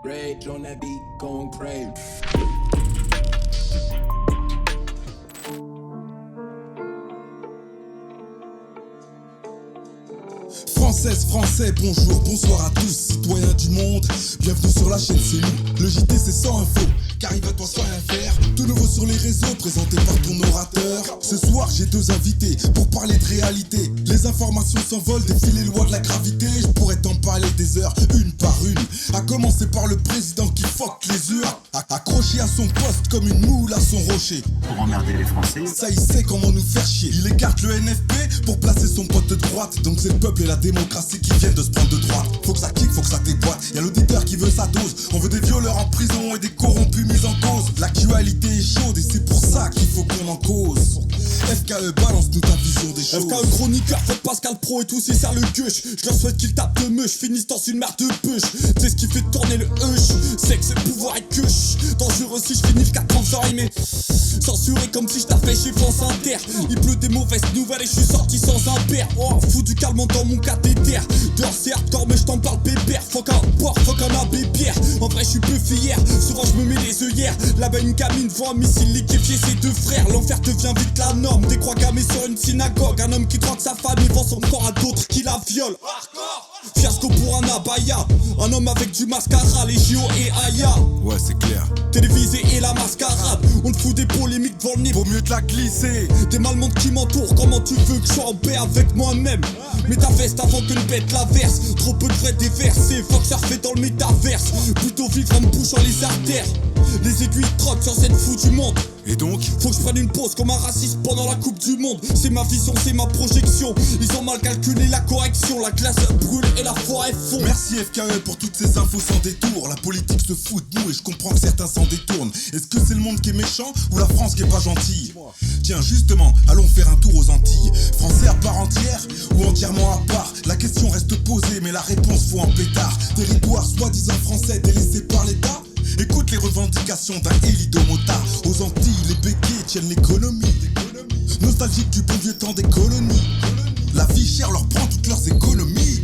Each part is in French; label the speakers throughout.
Speaker 1: Rage on that beat, going crazy.
Speaker 2: Françaises, Français, bonjour, bonsoir à tous, citoyens du monde. Bienvenue sur la chaîne, c'est nous. Le JT c'est sans info, car il va toi sans rien faire. Tout nouveau sur les réseaux, présenté par ton orateur. Ce soir j'ai deux invités pour parler de réalité. Les informations s'envolent, défilent les lois de la gravité. Je pourrais t'en parler des heures, une par une. À commencer par le président qui fuck les heures, accroché à son poste comme une moule à son rocher.
Speaker 3: Pour emmerder les Français.
Speaker 2: Ça il sait comment nous faire chier. Il écarte le NFP pour placer son pote de droite. Donc c'est le peuple et la démocratie qui viennent de se prendre de droite. Faut que ça kick, faut que ça déboîte. Y'a l'auditeur qui veut sa dose. On veut des violeurs en prison et des corrompus mis en cause. L'actualité est chaude et c'est pour ça qu'il faut qu'on en cause. FKE balance-nous ta vision des choses.
Speaker 4: FKE chroniqueur, fait Pascal Pro et tout, c'est ça le gueuche. Je leur souhaite qu'ils tapent de meuche, finissent dans une merde de bûche. C'est ce qui fait tourner le hush, sexe, pouvoir et cuche. Dangereux si je finis le 4 ans sans rimer. Censuré comme si je t'avais chez France Inter. Il pleut des mauvaises nouvelles et je suis sorti sans un père. Oh, fous du calmant dans mon cathéter. Dehors c'est hardcore mais je t'en parle pépère. Fuck un porc, fuck un abbé Pierre. En vrai je suis peu fier, souvent je me mets les œillères. Là-bas une gamine voit un missile liquéfié ses deux frères. L'enfer devient vite la norme, des croix gammées sur une synagogue. Un homme qui drogue sa femme et vend son corps à d'autres qui la violent. Fiasco pour un abaya, un homme avec du mascara, les JO et Aya.
Speaker 2: Ouais c'est clair.
Speaker 4: Télévisé et la mascarade, on te fout des polémiques devant le nez.
Speaker 2: Vaut mieux te la glisser.
Speaker 4: Des malmondes qui m'entourent, comment tu veux que je sois en paix avec moi-même? Mets ta veste avant que le bête la verse. Trop peu de vrais déversés, faut que ça refait dans le métaverse. Plutôt vivre en me bouchant les artères. Les aiguilles trottent sur cette fou du monde.
Speaker 2: Et donc
Speaker 4: faut que je prenne une pause comme un raciste pendant la coupe du monde. C'est ma vision, c'est ma projection. Ils ont mal calculé la correction. La glace brûle et la forêt fond.
Speaker 2: Merci FKE pour toutes ces infos sans détour. La politique se fout de nous et je comprends que certains s'en détournent. Est-ce que c'est le monde qui est méchant ou la France qui est pas gentille? Tiens justement, allons faire un tour aux Antilles. Français à part entière ou entièrement à part? La question reste posée mais la réponse faut un pétard. Territoire soi-disant français délaissé par l'État? Écoute les revendications d'un Elidomota. Aux Antilles, les béquets tiennent l'économie. Nostalgique du bon vieux temps des colonies. La vie chère leur prend toutes leurs économies.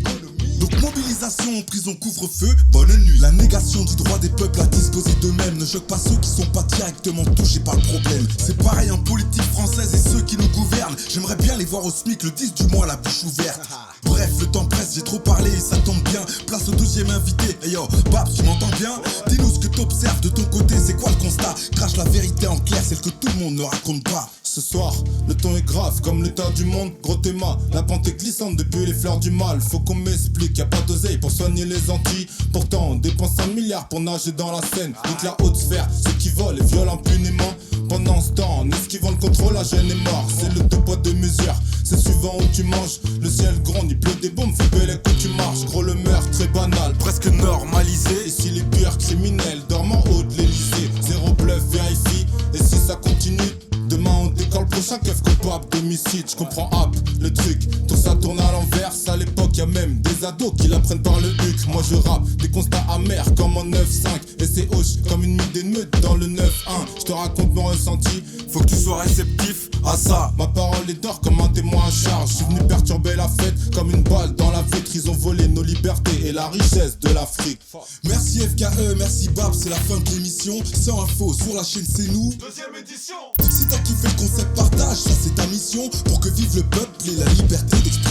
Speaker 2: Donc mobilisation, prison, couvre-feu, bonne nuit. La négation du droit des peuples à disposer d'eux-mêmes ne choque pas ceux qui sont pas directement touchés par le problème. C'est pareil en politique française et ceux qui nous gouvernent. J'aimerais bien les voir au SMIC le 10 du mois la bouche ouverte. Bref, le temps presse, j'ai trop parlé et ça tombe bien. Place au deuxième invité. Hey yo, Babs, tu m'entends bien? Dis-nous ce que t'observes de ton côté, c'est quoi le constat? Crache la vérité en clair, celle que tout le monde ne raconte pas.
Speaker 5: Ce soir, le ton est grave comme l'état du monde. Gros théma, la pente est glissante depuis les fleurs du mal. Faut qu'on m'explique, y'a pas d'oseille pour soigner les Antilles. Pourtant on dépense 1 milliard pour nager dans la Seine. Donc la haute sphère, ceux qui volent et violent impunément. Pendant ce temps, en esquivant le contrôle, la jeune est mort. C'est le 2 poids 2 mesures, c'est suivant où tu manges. Le ciel gronde, il pleut des bombes, fait belle que tu marches. Gros le meurtre très banal, presque normalisé. Et si les pires criminels dorment en haut de l'Elysée? Zéro bluff, vérifie, et si ça continue? Demain on décolle, prochain keuf coupable d'homicide. J'comprends hop, le truc, tout ça tourne à l'envers. À l'époque y'a même des ados qui l'apprennent par le huc. Moi je rappe, des constats amers comme en 9-5. Et c'est hoche comme une nuit d'émeute dans le 9-1. J'te raconte mon ressenti, faut que tu sois réceptif à ça. Ma parole est d'or comme un témoin à charge. J'suis venu perturber la fête comme une balle dans la vitre. Ils ont volé nos libertés et la richesse de l'Afrique.
Speaker 2: Merci FKE, merci Babs, c'est la fin de l'émission. Sans info sur la chaîne c'est nous.
Speaker 5: Deuxième édition.
Speaker 2: Si t'as kiffé le concept, partage, ça c'est ta mission. Pour que vive le peuple et la liberté d'expression.